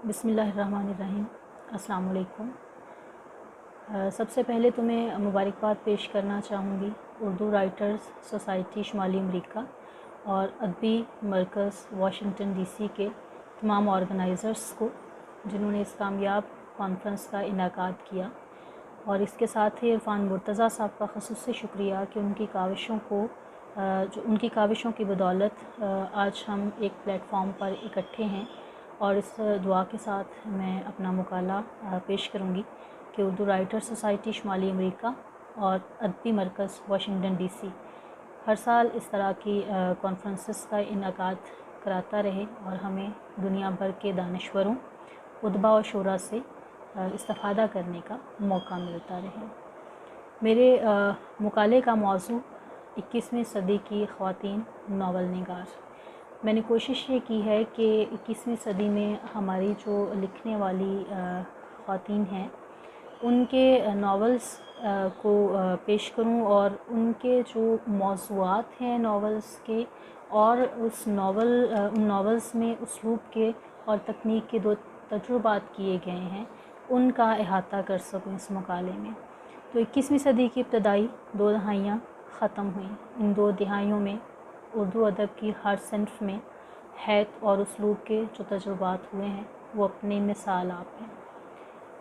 بسم اللہ الرحمن الرحیم۔ السلام علیکم۔ سب سے پہلے تو میں مبارکباد پیش کرنا چاہوں گی اردو رائٹرز سوسائٹی شمالی امریکہ اور ادبی مرکز واشنگٹن ڈی سی کے تمام آرگنائزرز کو، جنہوں نے اس کامیاب کانفرنس کا انعقاد کیا، اور اس کے ساتھ ہی عرفان مرتضیٰ صاحب کا خصوصی شکریہ کہ ان کی کاوشوں کی بدولت آج ہم ایک پلیٹ فارم پر اکٹھے ہیں۔ اور اس دعا کے ساتھ میں اپنا مقالہ پیش کروں گی کہ اردو رائٹر سوسائٹی شمالی امریکہ اور ادبی مرکز واشنگٹن ڈی سی ہر سال اس طرح کی کانفرنسز کا انعقاد کراتا رہے اور ہمیں دنیا بھر کے دانشوروں، ادبا و شعراء سے استفادہ کرنے کا موقع ملتا رہے۔ میرے مقالے کا موضوع 21ویں صدی کی خواتین ناول نگار۔ میں نے کوشش یہ کی ہے کہ 21ویں صدی میں ہماری جو لکھنے والی خواتین ہیں ان کے ناولز کو پیش کروں، اور ان کے جو موضوعات ہیں ناولز کے، اور ان ناولز میں اسلوب کے اور تکنیک کے جو تجربات کیے گئے ہیں ان کا احاطہ کر سکوں اس مقالے میں۔ تو 21ویں صدی کی ابتدائی 2 دہائیاں ختم ہوئیں۔ ان 2 دہائیوں میں اردو ادب کی ہر صنف میں حیت اور اسلوب کے جو تجربات ہوئے ہیں وہ اپنی مثال آپ ہیں۔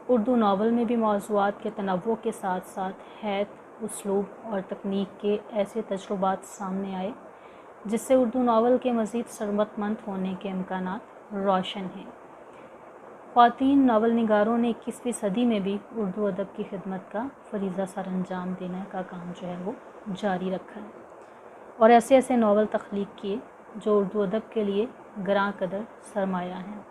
اردو ناول میں بھی موضوعات کے تنوع کے ساتھ ساتھ حیت، اسلوب اور تکنیک کے ایسے تجربات سامنے آئے جس سے اردو ناول کے مزید ثروت مند ہونے کے امکانات روشن ہیں۔ خواتین ناول نگاروں نے 21ویں صدی میں بھی اردو ادب کی خدمت کا فریضہ سر انجام دینے کا کام جو ہے وہ جاری رکھا ہے، اور ایسے ناول تخلیق کیے جو اردو ادب کے لیے گراں قدر سرمایہ ہیں۔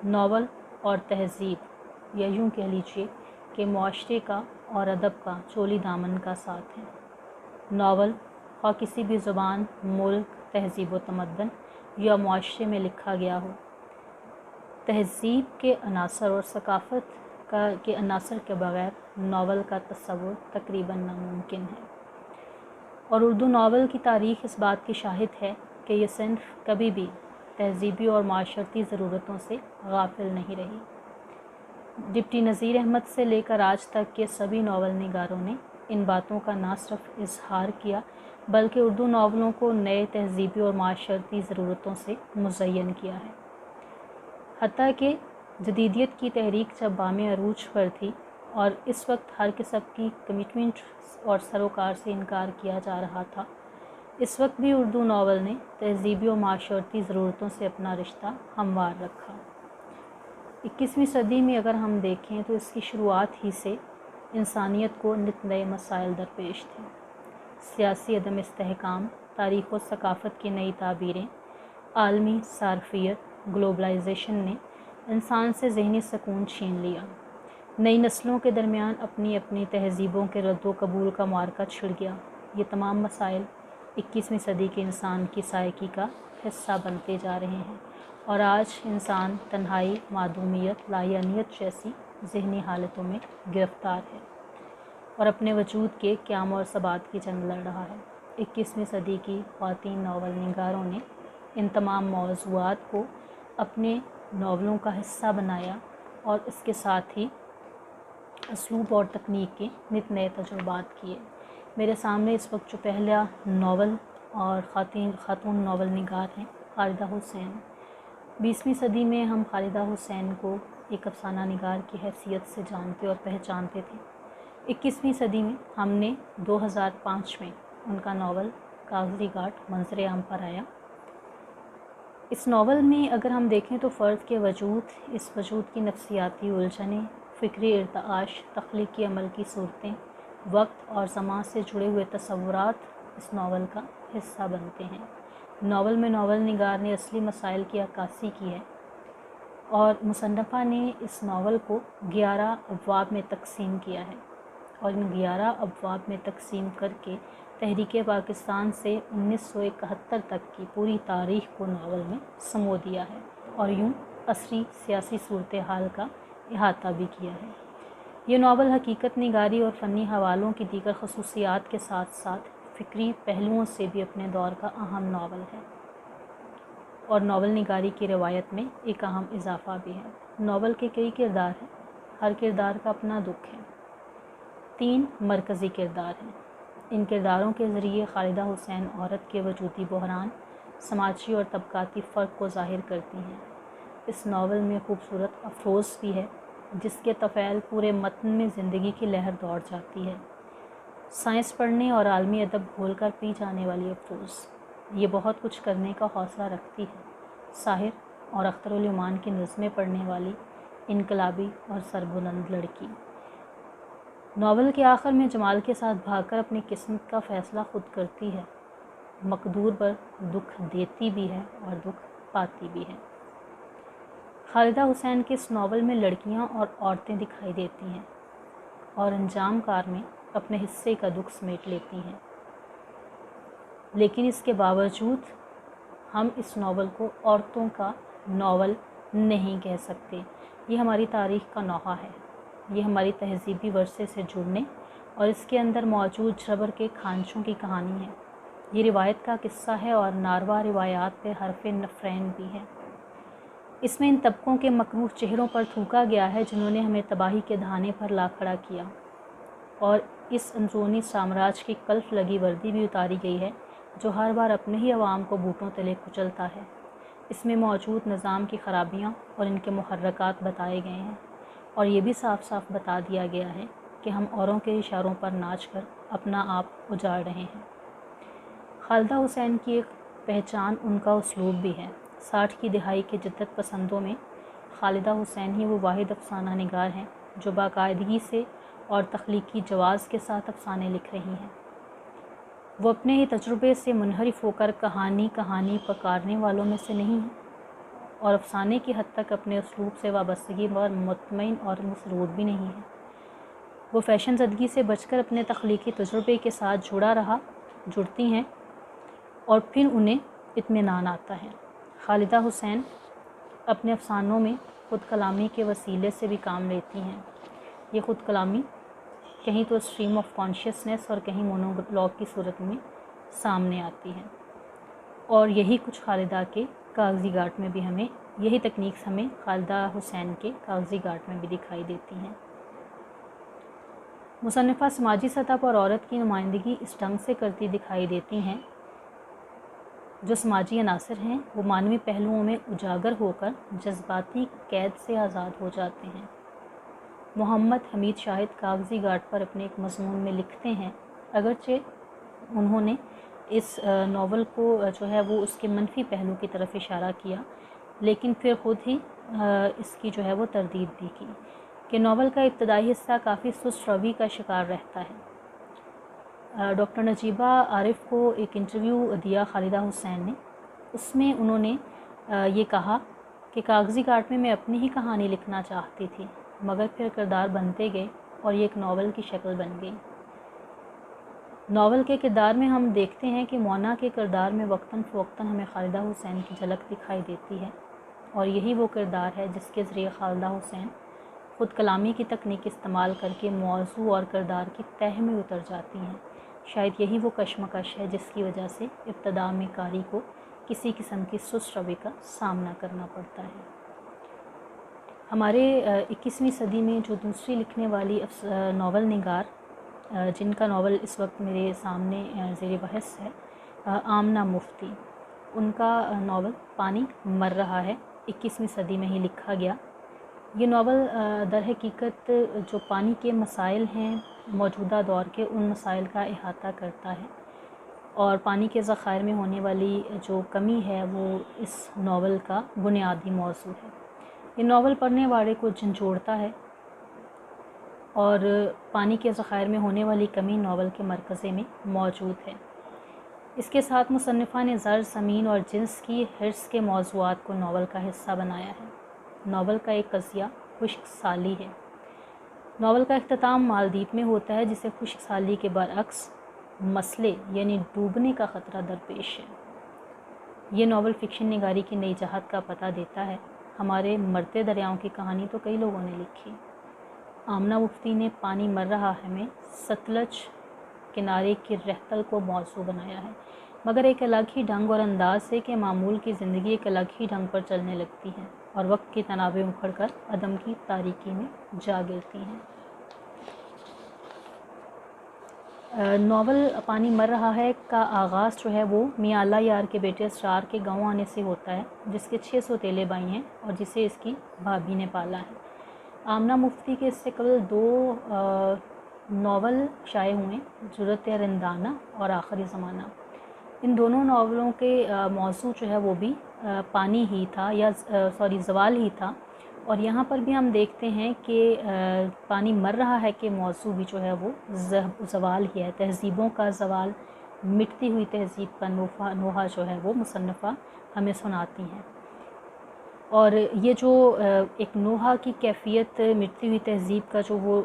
ناول اور تہذیب، یا یوں کہہ لیجیے کہ معاشرے کا اور ادب کا چولی دامن کا ساتھ ہے۔ ناول خواہ کسی بھی زبان، ملک، تہذیب و تمدن یا معاشرے میں لکھا گیا ہو، تہذیب کے عناصر اور ثقافت کے عناصر کے بغیر ناول کا تصور تقریباً ناممکن ہے۔ اور اردو ناول کی تاریخ اس بات کی شاہد ہے کہ یہ صنف کبھی بھی تہذیبی اور معاشرتی ضرورتوں سے غافل نہیں رہی۔ ڈپٹی نذیر احمد سے لے کر آج تک کے سبھی ناول نگاروں نے ان باتوں کا نہ صرف اظہار کیا بلکہ اردو ناولوں کو نئے تہذیبی اور معاشرتی ضرورتوں سے مزین کیا ہے۔ حتیٰ کہ جدیدیت کی تحریک جب بام عروج پر تھی اور اس وقت ہر قسم کی کمٹمنٹ اور سروکار سے انکار کیا جا رہا تھا، اس وقت بھی اردو ناول نے تہذیبی و معاشرتی ضرورتوں سے اپنا رشتہ ہموار رکھا۔ 21ویں صدی میں اگر ہم دیکھیں تو اس کی شروعات ہی سے انسانیت کو نت نئے مسائل درپیش تھے۔ سیاسی عدم استحکام، تاریخ و ثقافت کی نئی تعبیریں، عالمی صارفیت، گلوبلائزیشن نے انسان سے ذہنی سکون چھین لیا۔ نئی نسلوں کے درمیان اپنی اپنی تہذیبوں کے رد و قبول کا معرکہ چھڑ گیا۔ یہ تمام مسائل 21ویں صدی کے انسان کی سائیکی کا حصہ بنتے جا رہے ہیں، اور آج انسان تنہائی، معدومیت، لاعنیت جیسی ذہنی حالتوں میں گرفتار ہے اور اپنے وجود کے قیام اور ثبات کی جنگ لڑ رہا ہے۔ 21ویں صدی کی خواتین ناول نگاروں نے ان تمام موضوعات کو اپنے ناولوں کا حصہ بنایا اور اس کے ساتھ ہی اسلوب اور تکنیک کے نت نئے تجربات کیے۔ میرے سامنے اس وقت جو پہلا ناول اور خاتون ناول نگار ہیں خالدہ حسین۔ 20ویں صدی میں ہم خالدہ حسین کو ایک افسانہ نگار کی حیثیت سے جانتے اور پہچانتے تھے۔ 21ویں صدی میں ہم نے 2005 میں ان کا ناول کاغذی گھاٹ منظر عام پر آیا۔ اس ناول میں اگر ہم دیکھیں تو فرد کے وجود، اس وجود کی نفسیاتی الجھنیں، فکری ارتعاش، تخلیقی عمل کی صورتیں، وقت اور زمان سے جڑے ہوئے تصورات اس ناول کا حصہ بنتے ہیں۔ ناول میں ناول نگار نے اصلی مسائل کی عکاسی کی ہے، اور مصنفہ نے اس ناول کو 11 ابواب میں تقسیم کیا ہے، اور ان 11 ابواب میں تقسیم کر کے تحریک پاکستان سے 1971 تک کی پوری تاریخ کو ناول میں سمو دیا ہے، اور یوں عصری سیاسی صورتحال کا احاطہ بھی کیا ہے۔ یہ ناول حقیقت نگاری اور فنی حوالوں کی دیگر خصوصیات کے ساتھ ساتھ فکری پہلوؤں سے بھی اپنے دور کا اہم ناول ہے، اور ناول نگاری کی روایت میں ایک اہم اضافہ بھی ہے۔ ناول کے کئی کردار ہیں، ہر کردار کا اپنا دکھ ہے۔ 3 مرکزی کردار ہیں۔ ان کرداروں کے ذریعے خالدہ حسین عورت کے وجودی بحران، سماجی اور طبقاتی فرق کو ظاہر کرتی ہیں۔ اس ناول میں خوبصورت افروز بھی ہے، جس کے تفعیل پورے متن میں زندگی کی لہر دوڑ جاتی ہے۔ سائنس پڑھنے اور عالمی ادب بھول کر پی جانے والی افروز، یہ بہت کچھ کرنے کا حوصلہ رکھتی ہے۔ ساحر اور اختر العمان کی نظمیں پڑھنے والی انقلابی اور سربلند لڑکی، ناول کے آخر میں جمال کے ساتھ بھاگ کر اپنی قسمت کا فیصلہ خود کرتی ہے، مقدور پر دکھ دیتی بھی ہے اور دکھ پاتی بھی ہے۔ خالدہ حسین کے اس ناول میں لڑکیاں اور عورتیں دکھائی دیتی ہیں اور انجام کار میں اپنے حصے کا دکھ سمیٹ لیتی ہیں، لیکن اس کے باوجود ہم اس ناول کو عورتوں کا ناول نہیں کہہ سکتے۔ یہ ہماری تاریخ کا نوحہ ہے، یہ ہماری تہذیبی ورثے سے جڑنے اور اس کے اندر موجود جھبر کے کھانچوں کی کہانی ہے۔ یہ روایت کا قصہ ہے اور ناروا روایات پہ حرف نفرین بھی ہے۔ اس میں ان طبقوں کے مکروہ چہروں پر تھوکا گیا ہے جنہوں نے ہمیں تباہی کے دہانے پر لا کھڑا کیا، اور اس اندرونی سامراج کی کلف لگی وردی بھی اتاری گئی ہے جو ہر بار اپنے ہی عوام کو بوٹوں تلے کچلتا ہے۔ اس میں موجود نظام کی خرابیاں اور ان کے محرکات بتائے گئے ہیں، اور یہ بھی صاف صاف بتا دیا گیا ہے کہ ہم اوروں کے اشاروں پر ناچ کر اپنا آپ اجاڑ رہے ہیں۔ خالدہ حسین کی ایک پہچان ان کا اسلوب بھی ہے۔ 60 کی دہائی کے جدت پسندوں میں خالدہ حسین ہی وہ واحد افسانہ نگار ہیں جو باقاعدگی سے اور تخلیقی جواز کے ساتھ افسانے لکھ رہی ہیں۔ وہ اپنے ہی تجربے سے منحرف ہو کر کہانی پکارنے والوں میں سے نہیں ہیں، اور افسانے کی حد تک اپنے اسلوب سے وابستگی پر مطمئن اور مسرور بھی نہیں ہیں۔ وہ فیشن زدگی سے بچ کر اپنے تخلیقی تجربے کے ساتھ جڑتی ہیں اور پھر انہیں اطمینان آتا ہے۔ خالدہ حسین اپنے افسانوں میں خود کلامی کے وسیلے سے بھی کام لیتی ہیں۔ یہ خود کلامی کہیں تو اسٹریم آف کانشیسنس اور کہیں مونولوگ کی صورت میں سامنے آتی ہے، اور یہی کچھ خالدہ کے کاغذی گارٹ میں بھی یہی تکنیکس ہمیں خالدہ حسین کے کاغذی گارٹ میں بھی دکھائی دیتی ہیں۔ مصنفہ سماجی سطح پر عورت کی نمائندگی اس ڈھنگ سے کرتی دکھائی دیتی ہیں جو سماجی عناصر ہیں وہ معنوی پہلوؤں میں اجاگر ہو کر جذباتی قید سے آزاد ہو جاتے ہیں۔ محمد حمید شاہد کاغذی گارٹ پر اپنے ایک مضمون میں لکھتے ہیں، اگرچہ انہوں نے اس ناول کو جو ہے وہ اس کے منفی پہلو کی طرف اشارہ کیا، لیکن پھر خود ہی اس کی جو ہے وہ تردید بھی کی کہ ناول کا ابتدائی حصہ کافی سست روی کا شکار رہتا ہے۔ ڈاکٹر نجیبہ عارف کو ایک انٹرویو دیا خالدہ حسین نے، اس میں انہوں نے یہ کہا کہ کاغذی گارٹ میں اپنی ہی کہانی لکھنا چاہتی تھی، مگر پھر کردار بنتے گئے اور یہ ایک ناول کی شکل بن گئی۔ ناول کے کردار میں ہم دیکھتے ہیں کہ مونا کے کردار میں وقتاً فوقتاً ہمیں خالدہ حسین کی جھلک دکھائی دیتی ہے، اور یہی وہ کردار ہے جس کے ذریعے خالدہ حسین خود کلامی کی تکنیک استعمال کر کے موضوع اور کردار کی تہہ میں اتر جاتی ہیں۔ شاید یہی وہ کشمکش ہے جس کی وجہ سے ابتدا میں قاری کو کسی قسم کی سست روی کا سامنا کرنا پڑتا ہے۔ ہمارے 21ویں صدی میں جو دوسری لکھنے والی ناول نگار جن کا ناول اس وقت میرے سامنے زیر بحث ہے، آمنہ مفتی، ان کا ناول پانی مر رہا ہے 21ویں صدی میں ہی لکھا گیا۔ یہ ناول در حقیقت جو پانی کے مسائل ہیں موجودہ دور کے، ان مسائل کا احاطہ کرتا ہے، اور پانی کے ذخائر میں ہونے والی جو کمی ہے وہ اس ناول کا بنیادی موضوع ہے۔ یہ ناول پڑھنے والے کو جھنجھوڑتا ہے، اور پانی کے ذخائر میں ہونے والی کمی ناول کے مرکزے میں موجود ہے۔ اس کے ساتھ مصنفہ نے زر، زمین اور جنس کی حرص کے موضوعات کو ناول کا حصہ بنایا ہے۔ ناول کا ایک قضیہ خشک سالی ہے۔ ناول کا اختتام مالدیپ میں ہوتا ہے، جسے خشک سالی کے برعکس مسئلے یعنی ڈوبنے کا خطرہ درپیش ہے۔ یہ ناول فکشن نگاری کی نئی جہت کا پتہ دیتا ہے۔ ہمارے مرتے دریاؤں کی کہانی تو کئی لوگوں نے لکھی۔ آمنہ مفتی نے پانی مر رہا ہے میں ستلج کنارے کی رہتل کو موضوع بنایا ہے، مگر ایک الگ ہی ڈھنگ اور انداز سے کہ معمول کی زندگی ایک الگ ہی ڈھنگ پر چلنے لگتی ہے، اور وقت کی تنابیں اکھڑ کر عدم کی تاریکی میں جا گرتی ہیں۔ ناول پانی مر رہا ہے کا آغاز جو ہے وہ میاں اللہ یار کے بیٹے اسرار کے گاؤں آنے سے ہوتا ہے، جس کے 6 سوتیلے بھائی ہیں اور جسے اس کی بھابھی نے پالا ہے۔ آمنہ مفتی کے اس سے قبل 2 ناول شائع ہوئے، جرأت رندانہ اور آخری زمانہ۔ ان دونوں ناولوں کے موضوع جو ہے وہ بھی پانی ہی تھا یا زوال ہی تھا، اور یہاں پر بھی ہم دیکھتے ہیں کہ پانی مر رہا ہے کہ موضوع بھی جو ہے وہ زوال ہی ہے، تہذیبوں کا زوال، مٹتی ہوئی تہذیب کا نوحہ جو ہے وہ مصنفہ ہمیں سناتی ہیں۔ اور یہ جو ایک نوحہ کی کیفیت، مٹتی ہوئی تہذیب کا جو وہ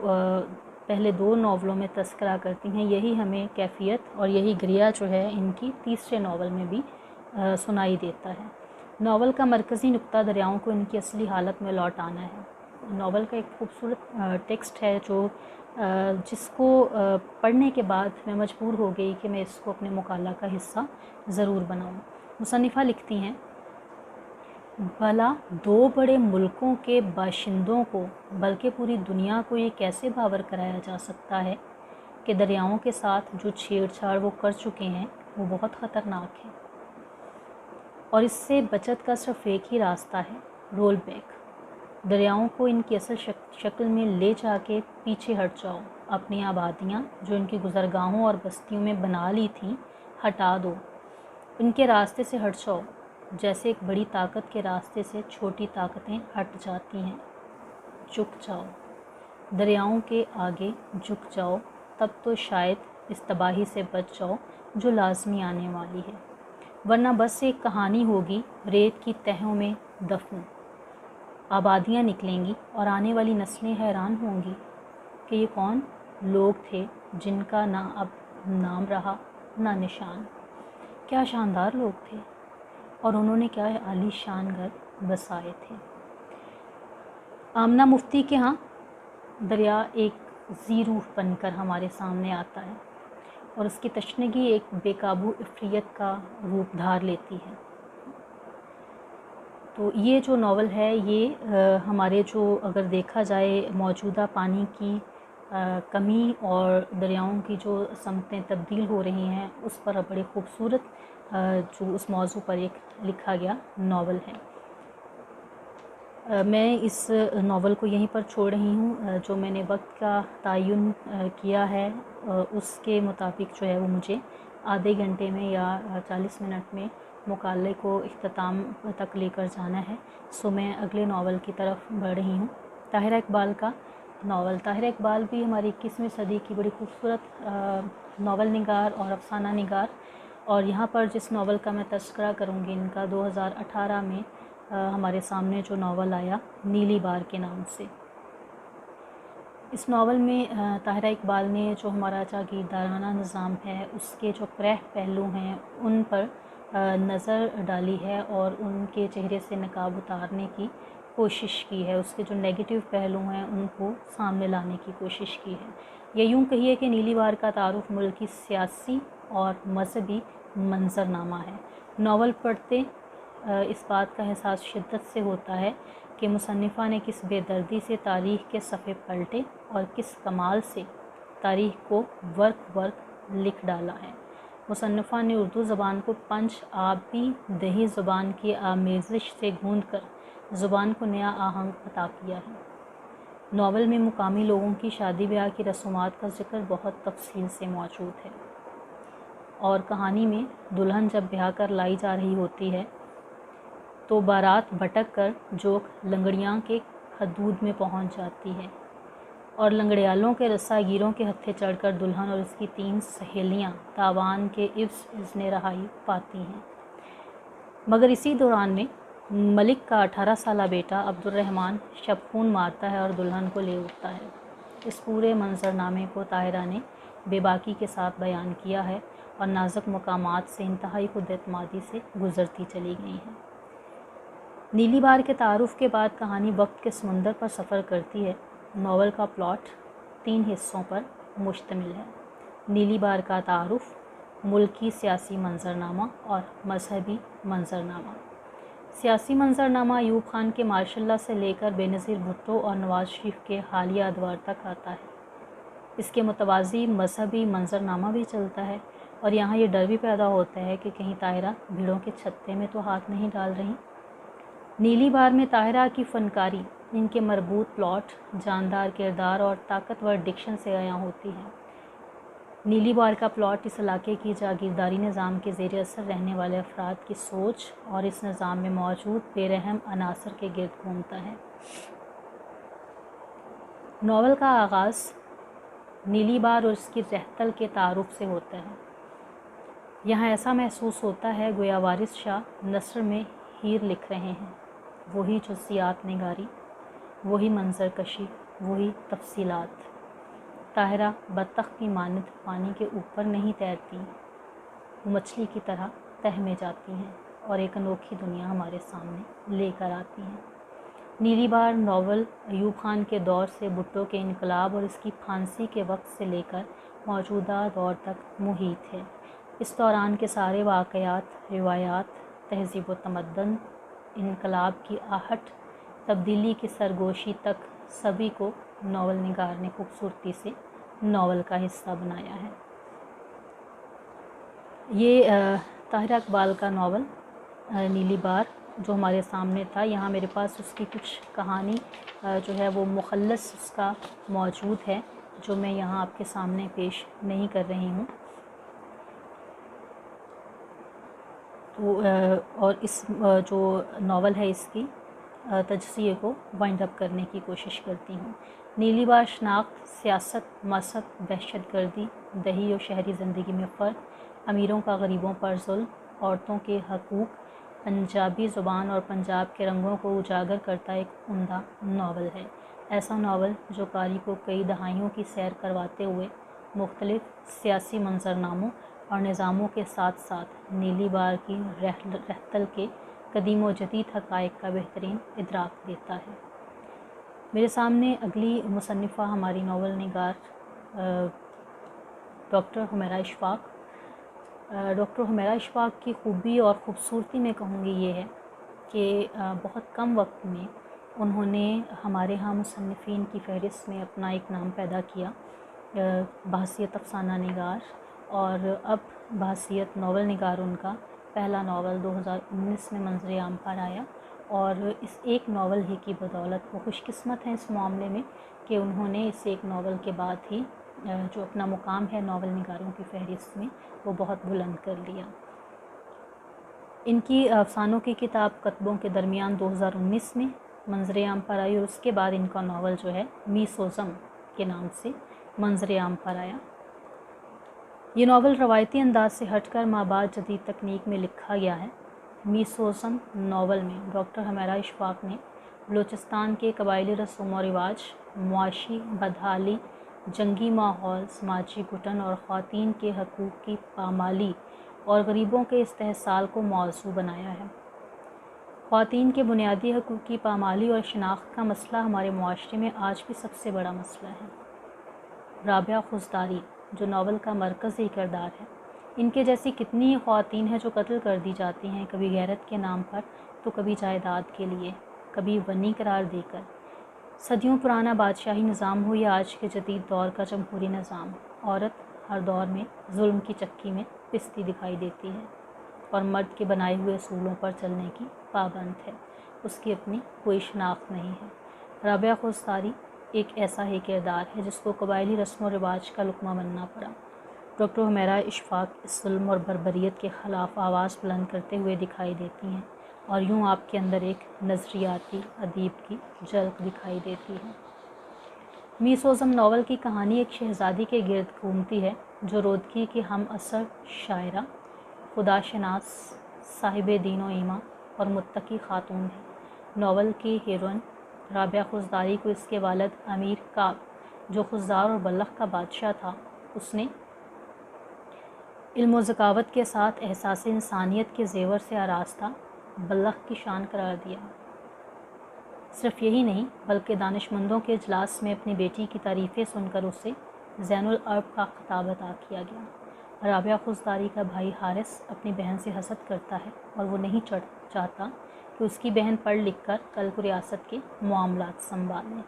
پہلے 2 ناولوں میں تذکرہ کرتی ہیں، یہی ہمیں کیفیت اور یہی گریہ جو ہے ان کی تیسرے ناول میں بھی سنائی دیتا ہے۔ ناول کا مرکزی نقطہ دریاؤں کو ان کی اصلی حالت میں لوٹ آنا ہے۔ ناول کا ایک خوبصورت ٹیکسٹ ہے جو جس کو پڑھنے کے بعد میں مجبور ہو گئی کہ میں اس کو اپنے مقالہ کا حصہ ضرور بناؤں۔ مصنفہ لکھتی ہیں، بھلا 2 بڑے ملکوں کے باشندوں کو بلکہ پوری دنیا کو یہ کیسے باور کرایا جا سکتا ہے کہ دریاؤں کے ساتھ جو چھیڑ چھاڑ وہ کر چکے ہیں وہ بہت خطرناک ہے، اور اس سے بچت کا صرف ایک ہی راستہ ہے، رول بیک۔ دریاؤں کو ان کی اصل شکل میں لے جا کے پیچھے ہٹ جاؤ، اپنی آبادیاں جو ان کی گزرگاہوں اور بستیوں میں بنا لی تھیں ہٹا دو، ان کے راستے سے ہٹ جاؤ، جیسے ایک بڑی طاقت کے راستے سے چھوٹی طاقتیں ہٹ جاتی ہیں۔ جھک جاؤ، دریاؤں کے آگے جھک جاؤ، تب تو شاید اس تباہی سے بچ جاؤ جو لازمی آنے والی ہے، ورنہ بس ایک کہانی ہوگی ریت کی تہوں میں دفن۔ آبادیاں نکلیں گی اور آنے والی نسلیں حیران ہوں گی کہ یہ کون لوگ تھے جن کا نہ اب نام رہا نہ نشان۔ کیا شاندار لوگ تھے، اور انہوں نے کیا عالی شان گھر بسائے تھے۔ آمنہ مفتی کے ہاں دریا ایک ذی روح بن کر ہمارے سامنے آتا ہے اور اس کی تشنگی ایک بے قابو عفریت کا روپ دھار لیتی ہے۔ تو یہ جو ناول ہے یہ ہمارے جو اگر دیکھا جائے موجودہ پانی کی کمی اور دریاؤں کی جو سمتیں تبدیل ہو رہی ہیں اس پر بڑے خوبصورت جو اس موضوع پر ایک لکھا گیا ناول ہے۔ میں اس ناول کو یہیں پر چھوڑ رہی ہوں۔ جو میں نے وقت کا تعین کیا ہے اس کے مطابق جو ہے وہ مجھے آدھے گھنٹے میں یا 40 منٹ میں مقالے کو اختتام تک لے کر جانا ہے، سو میں اگلے ناول کی طرف بڑھ رہی ہوں۔ طاہرہ اقبال کا ناول۔ طاہرہ اقبال بھی ہماری 21ویں صدی کی بڑی خوبصورت ناول نگار اور افسانہ نگار، اور یہاں پر جس ناول کا میں تذکرہ کروں گی ان کا 2018 میں ہمارے سامنے جو ناول آیا نیلی بار کے نام سے۔ اس ناول میں طاہرہ اقبال نے جو ہمارا جاگیردارانہ نظام ہے اس کے جو کرہ پہلو ہیں ان پر نظر ڈالی ہے اور ان کے چہرے سے نقاب اتارنے کی کوشش کی ہے، اس کے جو نیگیٹو پہلو ہیں ان کو سامنے لانے کی کوشش کی ہے۔ یہ یوں کہیے کہ نیلی بار کا تعارف ملکی سیاسی اور مذہبی منظرنامہ ہے۔ ناول پڑھتے اس بات کا احساس شدت سے ہوتا ہے کہ مصنفہ نے کس بے دردی سے تاریخ کے صفحے پلٹے اور کس کمال سے تاریخ کو ورق لکھ ڈالا ہے۔ مصنفہ نے اردو زبان کو پنچ آبی دہی زبان کی آمیزش سے گوندھ کر زبان کو نیا آہنگ عطا کیا ہے۔ ناول میں مقامی لوگوں کی شادی بیاہ کی رسومات کا ذکر بہت تفصیل سے موجود ہے، اور کہانی میں دلہن جب بیاہ کر لائی جا رہی ہوتی ہے تو بارات بھٹک کر جوک لنگڑیاں کے حدود میں پہنچ جاتی ہے اور لنگڑیالوں کے رسا گیروں کے ہتھے چڑھ کر دلہن اور اس کی 3 سہیلیاں تاوان کے اذن رہائی پاتی ہیں، مگر اسی دوران میں ملک کا 18 سالہ بیٹا عبد الرحمن شبخون مارتا ہے اور دلہن کو لے اٹھتا ہے۔ اس پورے منظرنامے کو طاہرہ نے بے باکی کے ساتھ بیان کیا ہے اور نازک مقامات سے انتہائی خود اعتمادی سے گزرتی چلی گئی ہیں۔ نیلی بار کے تعارف کے بعد کہانی وقت کے سمندر پر سفر کرتی ہے۔ ناول کا پلاٹ 3 حصوں پر مشتمل ہے: نیلی بار کا تعارف، ملکی سیاسی منظرنامہ اور مذہبی منظرنامہ۔ سیاسی منظرنامہ ایوب خان کے ماشاء اللہ سے لے کر بینظیر بھٹو اور نواز شریف کے حالیہ ادوار تک آتا ہے۔ اس کے متوازی مذہبی منظرنامہ بھی چلتا ہے اور یہاں یہ ڈر بھی پیدا ہوتا ہے کہ کہیں طاہرہ بھیڑوں کے چھتے میں تو ہاتھ نہیں ڈال رہی۔ نیلی بار میں طاہرہ کی فنکاری، ان کے مربوط پلاٹ، جاندار کردار اور طاقتور ڈکشن سے عیاں ہوتی ہے۔ نیلی بار کا پلاٹ اس علاقے کی جاگیرداری نظام کے زیر اثر رہنے والے افراد کی سوچ اور اس نظام میں موجود بے رحم عناصر کے گرد گھومتا ہے۔ ناول کا آغاز نیلی بار اور اس کی رہتل کے تعارف سے ہوتا ہے۔ یہاں ایسا محسوس ہوتا ہے گویا وارث شاہ نثر میں ہیر لکھ رہے ہیں۔ وہی جزیات نگاری، وہی منظر کشی، وہی تفصیلات۔ طاہرہ بطخ کی مانند پانی کے اوپر نہیں تیرتی، وہ مچھلی کی طرح تہہ میں جاتی ہیں اور ایک انوکھی دنیا ہمارے سامنے لے کر آتی ہیں۔ نیلی بار ناول ایوب خان کے دور سے بھٹو کے انقلاب اور اس کی پھانسی کے وقت سے لے کر موجودہ دور تک محیط ہے۔ اس دوران کے سارے واقعات، روایات، تہذیب و تمدن، انقلاب کی آہٹ، تبدیلی کی سرگوشی تک سبھی کو ناول نگار نے خوبصورتی سے ناول کا حصہ بنایا ہے۔ یہ طاہرہ اقبال کا ناول نیلی بار جو ہمارے سامنے تھا، یہاں میرے پاس اس کی کچھ کہانی جو ہے وہ مخلص اس کا موجود ہے، جو میں یہاں آپ کے سامنے پیش نہیں کر رہی ہوں۔ تو اور اس جو ناول ہے اس کی تجزیے کو وائنڈ اپ کرنے کی کوشش کرتی ہوں۔ نیلی بار شناخت، سیاست، مذہب، دہشت گردی، دیہی اور شہری زندگی میں فرق، امیروں کا غریبوں پر ظلم، عورتوں کے حقوق، پنجابی زبان اور پنجاب کے رنگوں کو اجاگر کرتا ایک عمدہ ناول ہے۔ ایسا ناول جو قاری کو کئی دہائیوں کی سیر کرواتے ہوئے مختلف سیاسی منظرناموں اور نظاموں کے ساتھ ساتھ نیلی بار کی رہتل کے قدیم و جدید حقائق کا بہترین ادراک دیتا ہے۔ میرے سامنے اگلی مصنفہ ہماری ناول نگار ڈاکٹر حمیرہ اشفاق۔ ڈاکٹر حمیرہ اشفاق کی خوبی اور خوبصورتی میں کہوں گی یہ ہے کہ بہت کم وقت میں انہوں نے ہمارے ہاں مصنفین کی فہرست میں اپنا ایک نام پیدا کیا بحیثیت افسانہ نگار، اور اب بحیثیت ناول نگار ان کا پہلا ناول 2019 میں منظر عام پر آیا، اور اس ایک ناول ہی کی بدولت وہ خوش قسمت ہیں اس معاملے میں کہ انہوں نے اس ایک ناول کے بعد ہی جو اپنا مقام ہے ناول نگاروں کی فہرست میں وہ بہت بلند کر لیا۔ ان کی افسانوں کی کتاب کتبوں کے درمیان 2019 میں منظر عام پر آئی، اور اس کے بعد ان کا ناول جو ہے میسوزم کے نام سے منظر عام پر آیا۔ یہ ناول روایتی انداز سے ہٹ کر مابعد جدید تکنیک میں لکھا گیا ہے۔ میسوزم ناول میں ڈاکٹر حمیرہ اشفاق نے بلوچستان کے قبائلی رسوم و رواج، معاشی بدحالی، جنگی ماحول، سماجی گھٹن اور خواتین کے حقوق کی پامالی اور غریبوں کے استحصال کو موضوع بنایا ہے۔ خواتین کے بنیادی حقوق کی پامالی اور شناخت کا مسئلہ ہمارے معاشرے میں آج بھی سب سے بڑا مسئلہ ہے۔ رابعہ خضداری جو ناول کا مرکزی کردار ہے، ان کے جیسی کتنی خواتین ہیں جو قتل کر دی جاتی ہیں، کبھی غیرت کے نام پر تو کبھی جائیداد کے لیے، کبھی ونی قرار دے کر۔ صدیوں پرانا بادشاہی نظام ہو یا آج کے جدید دور کا جمہوری نظام، عورت ہر دور میں ظلم کی چکی میں پستی دکھائی دیتی ہے اور مرد کے بنائے ہوئے اصولوں پر چلنے کی پابند ہے، اس کی اپنی کوئی شناخت نہیں ہے۔ رابعہ خضداری ایک ایسا ہی کردار ہے جس کو قبائلی رسم و رواج کا لقمہ بننا پڑا۔ ڈاکٹر حمیرہ اشفاق اس ظلم اور بربریت کے خلاف آواز بلند کرتے ہوئے دکھائی دیتی ہیں، اور یوں آپ کے اندر ایک نظریاتی ادیب کی جھلک دکھائی دیتی ہے۔ میسوزم ناول کی کہانی ایک شہزادی کے گرد گھومتی ہے جو رودکی کی ہم عصر شاعرہ، خدا شناس، صاحب دین و ایمان اور متقی خاتون ہے۔ ناول کی ہیروئن رابعہ خضداری کو اس کے والد امیر کعب جو خضدار اور بلخ کا بادشاہ تھا، اس نے علم و ذکاوت کے ساتھ احساس انسانیت کے زیور سے آراستہ بلخ کی شان قرار دیا۔ صرف یہی نہیں بلکہ دانش مندوں کے اجلاس میں اپنی بیٹی کی تعریفیں سن کر اسے زین العرب کا خطاب عطا کیا گیا۔ رابعہ خضداری کا بھائی حارث اپنی بہن سے حسد کرتا ہے اور وہ نہیں چاہتا کہ اس کی بہن پڑھ لکھ کر کل کو ریاست کے معاملات سنبھالیں۔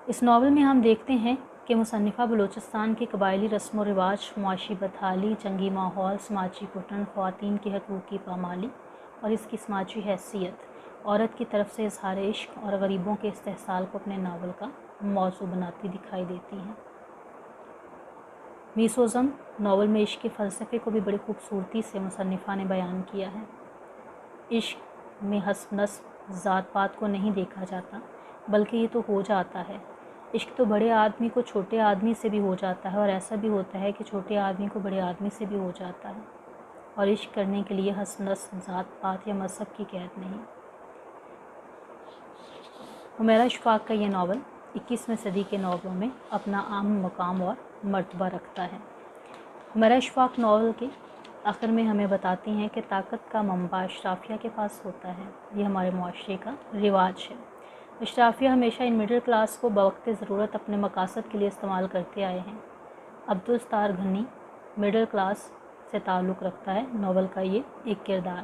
اس ناول میں ہم دیکھتے ہیں کہ مصنفہ بلوچستان کے قبائلی رسم و رواج، معاشی بدحالی، جنگی ماحول، سماجی گھٹن، خواتین کے حقوق کی پامالی اور اس کی سماجی حیثیت، عورت کی طرف سے اظہار عشق اور غریبوں کے استحصال کو اپنے ناول کا موضوع بناتی دکھائی دیتی ہیں۔ میسوزم ناول میں عشق کے فلسفے کو بھی بڑی خوبصورتی سے مصنفہ نے بیان کیا ہے۔ عشق میں حسب نسب، ذات پات کو نہیں دیکھا جاتا، بلکہ یہ تو ہو جاتا ہے۔ عشق تو بڑے آدمی کو چھوٹے آدمی سے بھی ہو جاتا ہے، اور ایسا بھی ہوتا ہے کہ چھوٹے آدمی کو بڑے آدمی سے بھی ہو جاتا ہے، اور عشق کرنے کے لیے حسب نسب، ذات پات یا مذہب کی قید نہیں۔ حمیرہ اشفاق کا یہ ناول 21ویں صدی کے ناولوں میں اپنا عام مقام اور مرتبہ رکھتا ہے۔ حمیرہ اشفاق ناول کے آخر میں ہمیں بتاتی ہیں کہ طاقت کا منبع اشرافیہ کے پاس ہوتا ہے، یہ ہمارے معاشرے کا رواج ہے۔ اشرافیہ ہمیشہ ان مڈل کلاس کو بوقت ضرورت اپنے مقاصد کے لیے استعمال کرتے آئے ہیں۔ عبدالستار غنی مڈل کلاس سے تعلق رکھتا ہے ناول کا یہ ایک کردار۔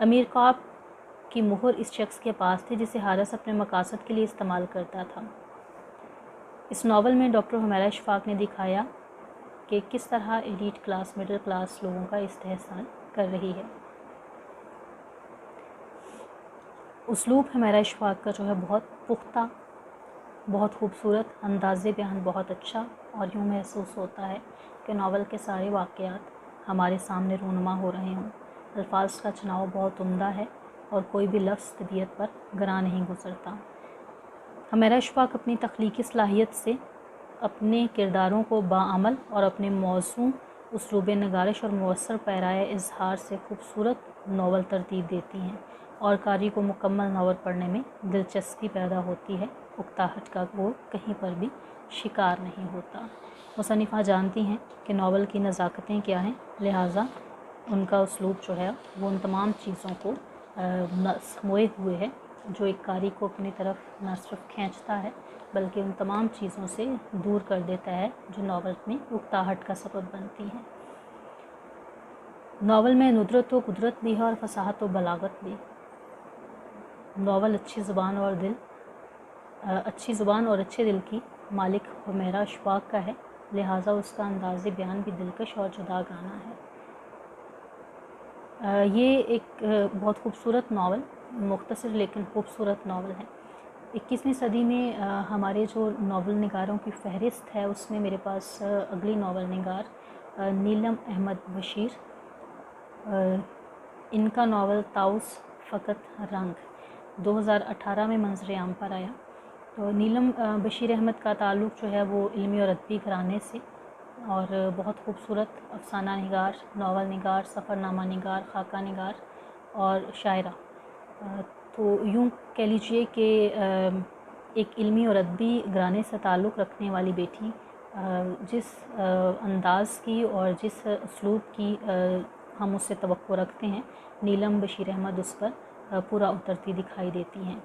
امیر خواب کی مہر اس شخص کے پاس تھی جسے حارث اپنے مقاصد کے لیے استعمال کرتا تھا۔ اس ناول میں ڈاکٹر حمیرہ اشفاق نے دکھایا کہ کس طرح ایلیٹ کلاس مڈل کلاس لوگوں کا استحصال کر رہی ہے۔ اسلوب حمیرہ اشفاق کا جو ہے بہت پختہ، بہت خوبصورت، انداز بیان بہت اچھا، اور یوں محسوس ہوتا ہے کہ ناول کے سارے واقعات ہمارے سامنے رونما ہو رہے ہوں۔ الفاظ کا چناؤ بہت عمدہ ہے اور کوئی بھی لفظ طبیعت پر گراں نہیں گزرتا۔ حمیرہ اشفاق اپنی تخلیقی صلاحیت سے اپنے کرداروں کو باعمل اور اپنے موزوں، اسلوب نگارش اور مؤثر پیرائے اظہار سے خوبصورت ناول ترتیب دیتی ہیں، اور قاری کو مکمل ناول پڑھنے میں دلچسپی پیدا ہوتی ہے، اکتاہٹ کا وہ کہیں پر بھی شکار نہیں ہوتا۔ مصنفہ جانتی ہیں کہ ناول کی نزاکتیں کیا ہیں، لہٰذا ان کا اسلوب جو ہے وہ ان تمام چیزوں کو سموئے ہوئے ہے جو ایک قاری کو اپنی طرف نہ صرف کھینچتا ہے بلکہ ان تمام چیزوں سے دور کر دیتا ہے جو ناول میں اکتاہٹ کا سبب بنتی ہیں۔ ناول میں ندرت و قدرت بھی ہے اور فصاحت و بلاغت بھی۔ ناول اچھی زبان اور اچھے دل کی مالک حمیرہ اشفاق کا ہے، لہٰذا اس کا انداز بیان بھی دلکش اور جداگانہ ہے۔ یہ ایک بہت خوبصورت ناول، مختصر لیکن خوبصورت ناول ہے۔ 21ویں صدی میں ہمارے جو ناول نگاروں کی فہرست ہے اس میں میرے پاس اگلی ناول نگار نیلم احمد بشیر، ان کا ناول طاؤس فقط رنگ 2018 میں منظر عام پر آیا۔ تو نیلم بشیر احمد کا تعلق جو ہے وہ علمی اور ادبی گھرانے سے، اور بہت خوبصورت افسانہ نگار، ناول نگار، سفر نامہ نگار، خاکہ نگار اور شاعرہ۔ تو یوں کہہ لیجئے کہ ایک علمی اور ادبی گھرانے سے تعلق رکھنے والی بیٹی جس انداز کی اور جس اسلوب کی ہم اس سے توقع رکھتے ہیں، نیلم بشیر احمد اس پر پورا اترتی دکھائی دیتی ہیں۔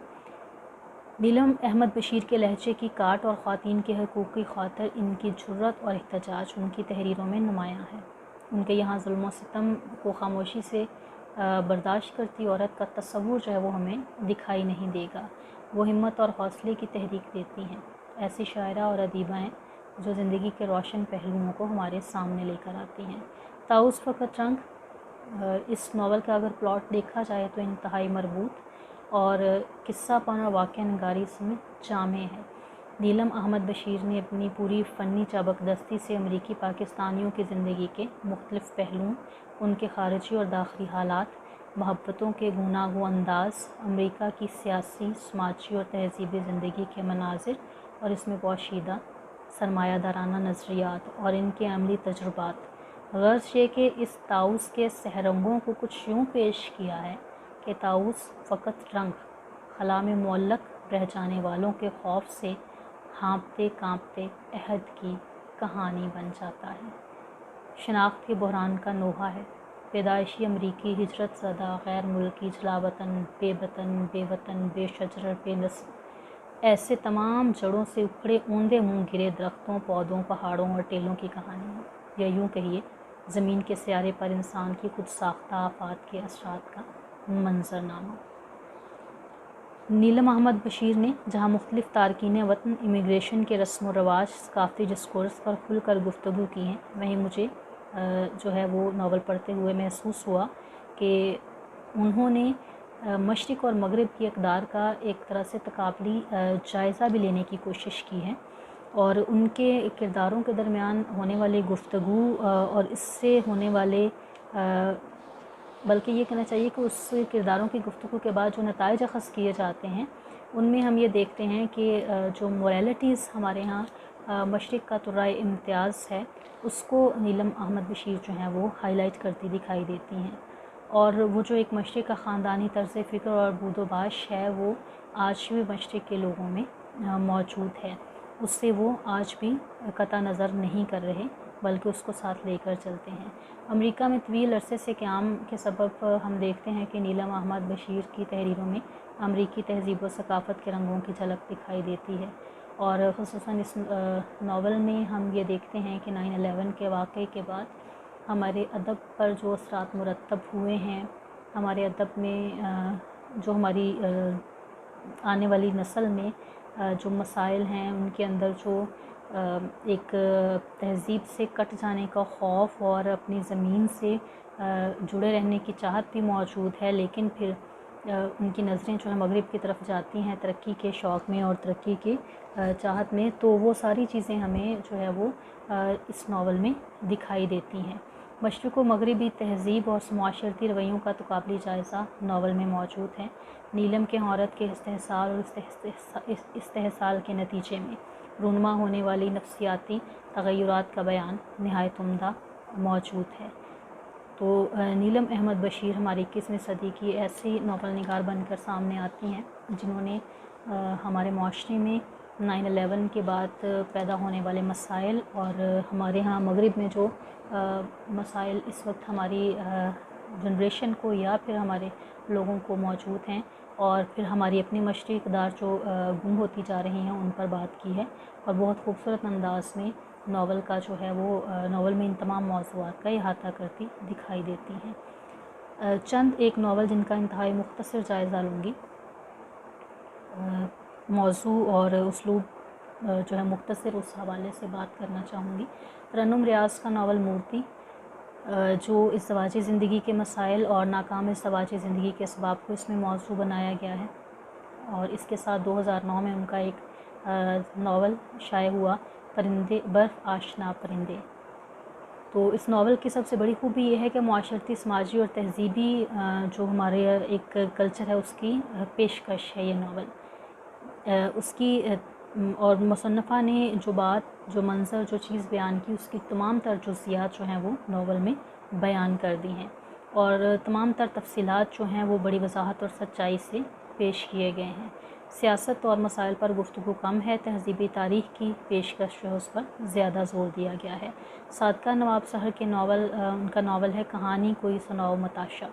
نیلم احمد بشیر کے لہجے کی کاٹ اور خواتین کے حقوق کی خاطر ان کی جرأت اور احتجاج ان کی تحریروں میں نمایاں ہے۔ ان کے یہاں ظلم و ستم کو خاموشی سے برداشت کرتی عورت کا تصور جو ہے وہ ہمیں دکھائی نہیں دے گا، وہ ہمت اور حوصلے کی تحریک دیتی ہیں۔ ایسی شاعرہ اور ادیبہ ہیں جو زندگی کے روشن پہلوؤں کو ہمارے سامنے لے کر آتی ہیں۔ طاؤس فقط رنگ، اس ناول کا اگر پلاٹ دیکھا جائے تو انتہائی مربوط اور قصہ پن اور واقعہ نگاری اس میں جامع ہے۔ نیلم احمد بشیر نے اپنی پوری فنی چابکدستی سے امریکی پاکستانیوں کی زندگی کے مختلف پہلوؤں، ان کے خارجی اور داخلی حالات، محبتوں کے گوناگوں انداز، امریکہ کی سیاسی، سماجی اور تہذیبی زندگی کے مناظر اور اس میں پوشیدہ سرمایہ دارانہ نظریات اور ان کے عملی تجربات، غرض یہ کہ اس طاؤس کے سحرنگوں کو کچھ یوں پیش کیا ہے کہ طاؤس فقط رنگ خلا میں معلق رہ جانے والوں کے خوف سے ہانپتے کانپتے عہد کی کہانی بن جاتا ہے۔ شناخت کے بحران کا نوحہ ہے۔ پیدائشی امریکی، ہجرت زدہ، غیر ملکی، جلا وطن، بے وطن، بے شجر، بے نسل، ایسے تمام جڑوں سے اکھڑے اوندے منہ گرے درختوں، پودوں، پہاڑوں اور ٹیلوں کی کہانی ہے، یا یوں کہیے زمین کے سیارے پر انسان کی خود ساختہ آفات کے اثرات کا منظرنامہ۔ نیلم احمد بشیر نے جہاں مختلف تارکین وطن امیگریشن کے رسم و رواج، ثقافتی ڈسکورس پر کھل کر گفتگو کی ہیں، وہیں مجھے جو ہے وہ ناول پڑھتے ہوئے محسوس ہوا کہ انہوں نے مشرق اور مغرب کی اقدار کا ایک طرح سے تقابلی جائزہ بھی لینے کی کوشش کی ہے، اور ان کے کرداروں کے درمیان ہونے والی گفتگو اور اس سے ہونے والے بلکہ یہ کہنا چاہیے کہ اس کرداروں کی گفتگو کے بعد جو نتائج اخذ کیے جاتے ہیں ان میں ہم یہ دیکھتے ہیں کہ جو موریلٹیز ہمارے ہاں مشرق کا ترائے امتیاز ہے، اس کو نیلم احمد بشیر جو ہیں وہ ہائی لائٹ کرتی دکھائی دیتی ہیں، اور وہ جو ایک مشرق کا خاندانی طرز فکر اور بود و باش ہے وہ آج بھی مشرق کے لوگوں میں موجود ہے، اس سے وہ آج بھی قطع نظر نہیں کر رہے بلکہ اس کو ساتھ لے کر چلتے ہیں۔ امریکہ میں طویل عرصے سے قیام کے سبب ہم دیکھتے ہیں کہ نیلم احمد بشیر کی تحریروں میں امریکی تہذیب و ثقافت کے رنگوں کی جھلک دکھائی دیتی ہے، اور خصوصاً اس ناول میں ہم یہ دیکھتے ہیں کہ 9/11 کے واقعے کے بعد ہمارے ادب پر جو اثرات مرتب ہوئے ہیں، ہمارے ادب میں جو ہماری آنے والی نسل میں جو مسائل ہیں ان کے اندر جو ایک تہذیب سے کٹ جانے کا خوف اور اپنی زمین سے جڑے رہنے کی چاہت بھی موجود ہے، لیکن پھر ان کی نظریں جو ہے مغرب کی طرف جاتی ہیں ترقی کے شوق میں اور ترقی کی چاہت میں، تو وہ ساری چیزیں ہمیں جو ہے وہ اس ناول میں دکھائی دیتی ہیں۔ مشرق و مغربی تہذیب اور معاشرتی رویوں کا تقابلی جائزہ ناول میں موجود ہے۔ نیلم کے عورت کے استحصال اور استحصال کے نتیجے میں رونما ہونے والی نفسیاتی تغیرات کا بیان نہایت عمدہ موجود ہے۔ تو نیلم احمد بشیر ہماری 21ویں صدی کی ایسی ناول نگار بن کر سامنے آتی ہیں جنہوں نے ہمارے معاشرے میں 9/11 کے بعد پیدا ہونے والے مسائل اور ہمارے ہاں مغرب میں جو مسائل اس وقت ہماری جنریشن کو یا پھر ہمارے لوگوں کو موجود ہیں، اور پھر ہماری اپنی مشرقی اقدار جو گم ہوتی جا رہی ہیں ان پر بات کی ہے، اور بہت خوبصورت انداز میں ناول کا جو ہے وہ ناول میں ان تمام موضوعات کا احاطہ کرتی دکھائی دیتی ہیں۔ چند ایک ناول جن کا انتہائی مختصر جائزہ لوں گی، موضوع اور اسلوب جو ہے مختصر اس حوالے سے بات کرنا چاہوں گی۔ ترنم ریاض کا ناول مورتی، جو ازدواجی زندگی کے مسائل اور ناکام ازدواجی زندگی کے اسباب کو اس میں موضوع بنایا گیا ہے، اور اس کے ساتھ 2009 میں ان کا ایک ناول شائع ہوا، پرندے برف آشنا پرندے۔ تو اس ناول کی سب سے بڑی خوبی یہ ہے کہ معاشرتی، سماجی اور تہذیبی جو ہمارے ایک کلچر ہے اس کی پیشکش ہے یہ ناول، اس کی اور مصنفہ نے جو بات، جو منظر، جو چیز بیان کی اس کی تمام تر جزئیات جو ہیں وہ ناول میں بیان کر دی ہیں، اور تمام تر تفصیلات جو ہیں وہ بڑی وضاحت اور سچائی سے پیش کیے گئے ہیں۔ سیاست اور مسائل پر گفتگو کم ہے، تہذیبی تاریخ کی پیشکش جو ہے اس پر زیادہ زور دیا گیا ہے۔ صادقہ نواب سحر کے ناول، ان کا ناول ہے کہانی کوئی سناؤ متاشا،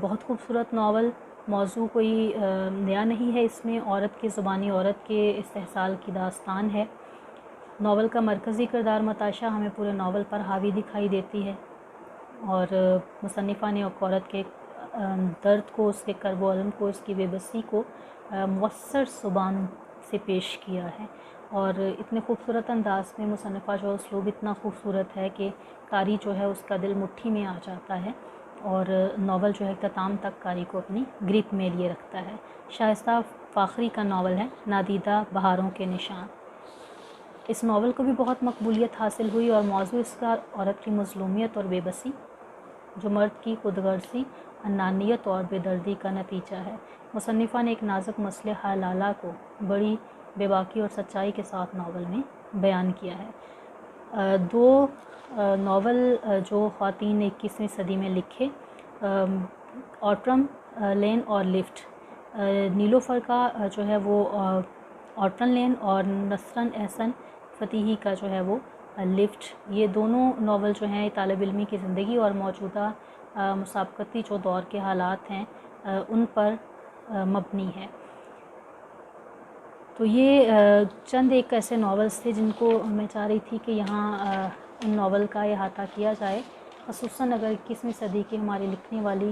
بہت خوبصورت ناول، موضوع کوئی نیا نہیں ہے، اس میں عورت کی زبانی، عورت کے استحصال کی داستان ہے۔ ناول کا مرکزی کردار متاشا ہمیں پورے ناول پر حاوی دکھائی دیتی ہے، اور مصنفہ نے ایک عورت کے درد کو، اس کے کرب و الم کو، اس کی بے بسی کو مؤثر زبان سے پیش کیا ہے، اور اتنے خوبصورت انداز میں مصنفہ جو اسلوب اتنا خوبصورت ہے کہ قاری جو ہے اس کا دل مٹھی میں آ جاتا ہے، اور ناول جو ہے اختتام تک قاری کو اپنی گرپ میں لیے رکھتا ہے۔ شائستہ فاخری کا ناول ہے نادیدہ بہاروں کے نشان، اس ناول کو بھی بہت مقبولیت حاصل ہوئی، اور موضوع اس کا عورت کی مظلومیت اور بے بسی، جو مرد کی خود غرضی، انانیت اور بے دردی کا نتیجہ ہے۔ مصنفہ نے ایک نازک مسئلہ حلالہ کو بڑی بے باکی اور سچائی کے ساتھ ناول میں بیان کیا ہے۔ دو ناول جو خواتین نے 21ویں صدی میں لکھے، آٹرم لین اور لفٹ، نیلوفر کا جو ہے وہ آٹرم لین اور نسرن احسن فتیحی کا جو ہے وہ لفٹ، یہ دونوں ناول جو ہیں طالب علمی کی زندگی اور موجودہ مسابقتی جو دور کے حالات ہیں ان پر مبنی ہے۔ تو یہ چند ایک ایسے ناولز تھے جن کو میں چاہ رہی تھی کہ یہاں ان ناول کا احاطہ کیا جائے، خصوصاً اگر 21ویں صدی کی ہماری لکھنے والی